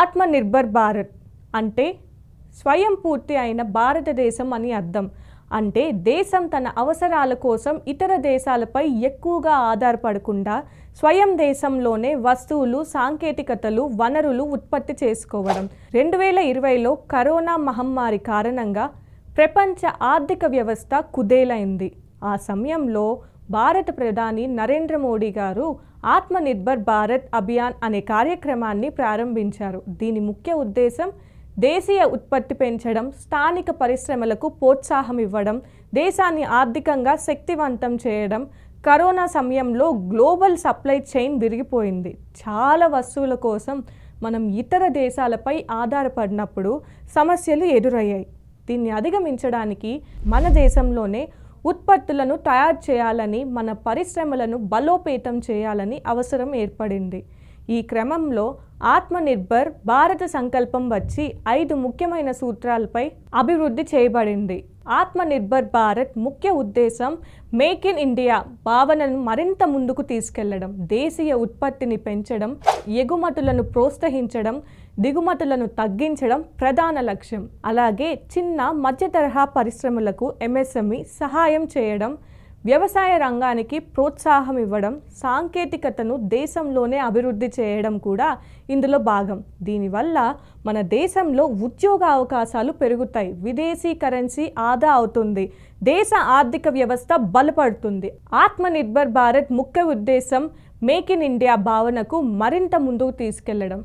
ఆత్మనిర్భర్ భారత్ అంటే స్వయం పూర్తి అయిన భారతదేశం అని అర్థం. అంటే దేశం తన అవసరాల కోసం ఇతర దేశాలపై ఎక్కువగా ఆధారపడకుండా స్వయం దేశంలోనే వస్తువులు, సాంకేతికతలు, వనరులు ఉత్పత్తి చేసుకోవడం. 2020లో కరోనా మహమ్మారి కారణంగా ప్రపంచ ఆర్థిక వ్యవస్థ కుదేలైంది. ఆ సమయంలో భారత ప్రధాని నరేంద్ర మోడీ గారు ఆత్మనిర్భర్ భారత్ అభియాన్ అనే కార్యక్రమాన్ని ప్రారంభించారు. దీని ముఖ్య ఉద్దేశం దేశీయ ఉత్పత్తి పెంచడం, స్థానిక పరిశ్రమలకు ప్రోత్సాహం ఇవ్వడం, దేశాన్ని ఆర్థికంగా శక్తివంతం చేయడం. కరోనా సమయంలో గ్లోబల్ సప్లై చైన్ విరిగిపోయింది. చాలా వస్తువుల కోసం మనం ఇతర దేశాలపై ఆధారపడినప్పుడు సమస్యలు ఎదురయ్యాయి. దీన్ని అధిగమించడానికి మన దేశంలోనే ఉత్పత్తులను తయారు చేయాలని, మన పరిశ్రమలను బలోపేతం చేయాలని అవసరం ఏర్పడింది. ఈ క్రమంలో ఆత్మనిర్భర్ భారత సంకల్పం వచ్చి 5 ముఖ్యమైన సూత్రాలపై అభివృద్ధి చేయబడింది. ఆత్మనిర్భర్ భారత్ ముఖ్య ఉద్దేశం మేక్ ఇన్ ఇండియా భావనను మరింత ముందుకు తీసుకెళ్లడం, దేశీయ ఉత్పత్తిని పెంచడం, ఎగుమతులను ప్రోత్సహించడం, దిగుమతులను తగ్గించడం ప్రధాన లక్ష్యం. అలాగే చిన్న మధ్య తరహా పరిశ్రమలకు MSME సహాయం చేయడం, వ్యవసాయ రంగానికి ప్రోత్సాహం ఇవ్వడం, సాంకేతికతను దేశంలోనే అభివృద్ధి చేయడం కూడా ఇందులో భాగం. దీనివల్ల మన దేశంలో ఉద్యోగ అవకాశాలు పెరుగుతాయి, విదేశీ కరెన్సీ ఆదా అవుతుంది, దేశ ఆర్థిక వ్యవస్థ బలపడుతుంది. ఆత్మనిర్భర్ భారత్ ముఖ్య ఉద్దేశం మేక్ ఇన్ ఇండియా భావనకు మరింత ముందుకు తీసుకెళ్లడం.